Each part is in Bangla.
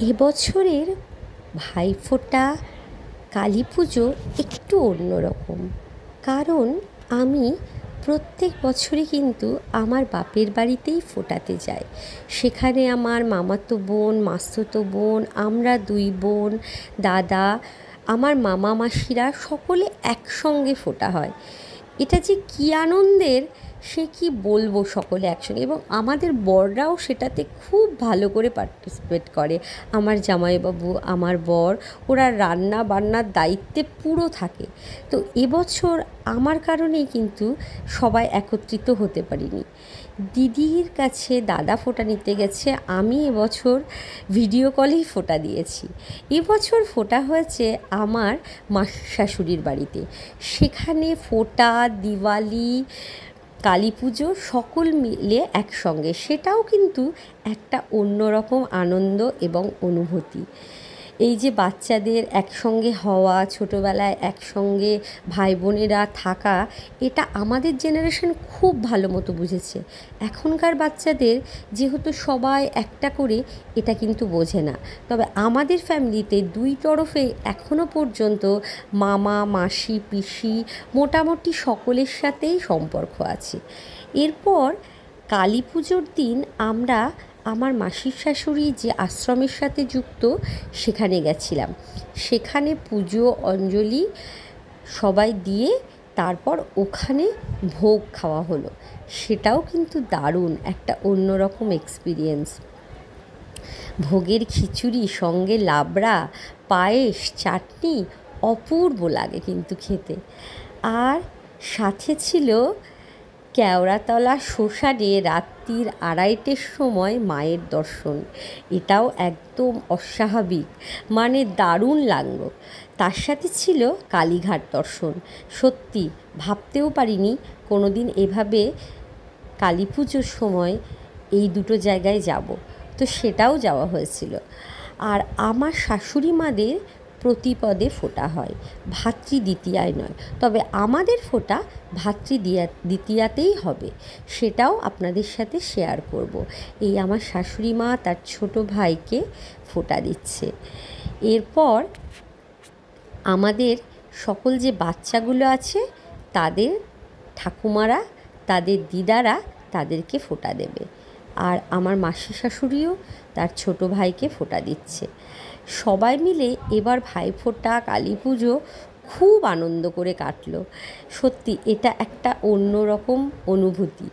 এবছরের ভাইফোঁটা কালী পুজো একটু অন্যরকম। কারণ আমি প্রত্যেক বছরই কিন্তু আমার বাপের বাড়িতেই ফোঁটাতে যাই। সেখানে আমার মামাতো বোন, মাসতুতো বোন, আমরা দুই বোন, দাদা, আমার মামা মাসিরা সকলে একসঙ্গে ফোঁটা হয়। এটা যে কী আনন্দের সে কি বলবো, সকলে একসঙ্গে, এবং আমাদের বররাও সেটাতে খুব ভালো করে পার্টিসিপেট করে। আমার জামাইবাবু, আমার বর, ওরা রান্না বান্নার দায়িত্বে পুরো থাকে। তো এবছর আমার কারণেই কিন্তু সবাই একত্রিত হতে পারিনি। দিদির কাছে দাদা ফোঁটা নিতে গেছে, আমি এবছর ভিডিও কলেই ফোঁটা দিয়েছি। এবছর ফোঁটা হয়েছে আমার মাসির শাশুড়ির বাড়িতে। সেখানে ফোঁটা, দিওয়ালি, কালী পুজো সকল মিলে একসঙ্গে, সেটাও কিন্তু একটা অন্যরকম আনন্দ এবং অনুভূতি। এই যে বাচ্চাদের একসঙ্গে হওয়া, ছোটোবেলায় একসঙ্গে ভাই বোনেরা থাকা, এটা আমাদের জেনারেশন খুব ভালো মতো বুঝেছে। এখনকার বাচ্চাদের যেহেতু সবাই একটা করে, এটা কিন্তু বোঝে না। তবে আমাদের ফ্যামিলিতে দুই তরফে এখনও পর্যন্ত মামা, মাসি, পিসি, মোটামুটি সকলের সাথেই সম্পর্ক আছে। এরপর কালী পুজোর দিন আমরা আমার মাসির শাশুড়ি যে আশ্রমের সাথে যুক্ত, সেখানে গেছিলাম। সেখানে পুজো অঞ্জলি সবাই দিয়ে তারপর ওখানে ভোগ খাওয়া হলো। সেটাও কিন্তু দারুণ একটা অন্যরকম এক্সপিরিয়েন্স। ভোগের খিচুড়ি সঙ্গে লাবড়া, পায়েস, চাটনি অপূর্ব লাগে কিন্তু খেতে। আর সাথে ছিল কেওড়াতলা শ্মশানে রাত্রির 2:30টার সময় মায়ের দর্শন। এটাও একদম অস্বাভাবিক, মানে দারুণ লাগলো। তার সাথে ছিল কালীঘাট দর্শন। সত্যি ভাবতেও পারিনি কোনো দিন এভাবে কালী পুজোর সময় এই দুটো জায়গায় যাব। তো সেটাও যাওয়া হয়েছিল। আর আমার শাশুড়ি মাদের প্রতিপদে ফোঁটা হয়, ভাতৃদ্বিতীয়ায় নয়। তবে আমাদের ফোঁটা দ্বিতীয়াতেই হবে, সেটাও আপনাদের সাথে শেয়ার করব। এই আমার শাশুড়ি মা তার ছোট ভাইকে ফোঁটা দিচ্ছে। এরপর আমাদের সকল যে বাচ্চাগুলো আছে, তাদের ঠাকুমারা, তাদের দিদারা তাদেরকে ফোঁটা দেবে। আর আমার মাসি শাশুড়িও তার ছোট ভাইকে ফোঁটা দিচ্ছে। সবাই মিলে এবার ভাইফোঁটা, কালী পুজো খুব আনন্দ করে কাটলো। সত্যি এটা একটা অন্যরকম অনুভূতি।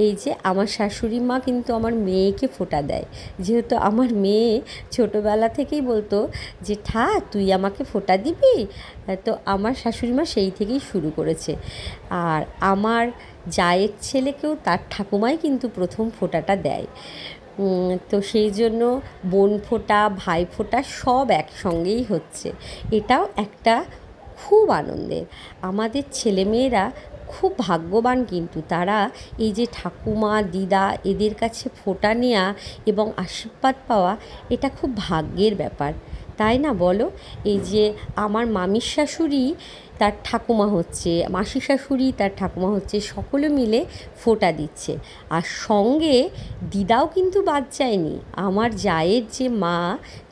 এই যে আমার শাশুড়ি মা কিন্তু আমার মেয়েকে ফোঁটা দেয়, যেহেতু আমার মেয়ে ছোটোবেলা থেকেই বলতো যে ঠা তুই আমাকে ফোঁটা দিবি। তো আমার শাশুড়ি মা সেই থেকেই শুরু করেছে। আর আমার জায়ের ছেলেকেও তার ঠাকুমাই কিন্তু প্রথম ফোঁটাটা দেয়। তো সেই জন্য বোন ফোঁটা, ভাই ফোঁটা সব একসঙ্গেই হচ্ছে। এটাও একটা খুব আনন্দের। আমাদের ছেলেমেয়েরা খুব ভাগ্যবান, কিন্তু তারা এই যে ঠাকুমা, দিদা এদের কাছে ফোঁটা নেওয়া এবং আশীর্বাদ পাওয়া, এটা খুব ভাগ্যের ব্যাপার, তাই না বলো? এই যে আমার মামির শাশুড়ি তার ঠাকুমা হচ্ছে, মাসি শাশুড়ি তার ঠাকুমা হচ্ছে, সকলে মিলে ফোঁটা দিচ্ছে। আর সঙ্গে দিদাও কিন্তু বাদ যায়নি। আমার জায়ের যে মা,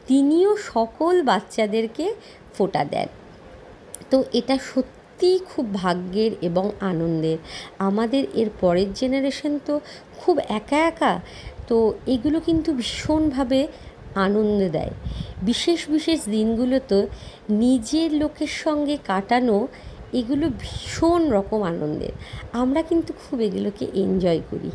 তিনিও সকল বাচ্চাদেরকে ফোঁটা দেন। তো এটা সত্যিই খুব ভাগ্যের এবং আনন্দের। আমাদের এর পরের জেনারেশন তো খুব একা একা। তো এগুলো কিন্তু ভীষণভাবে আনন্দ দেয়। বিশেষ বিশেষ দিনগুলোতে নিজের লোকের সঙ্গে কাটানো, এগুলো ভীষণ রকম আনন্দের। আমরা কিন্তু খুব এগুলোকে এনজয় করি।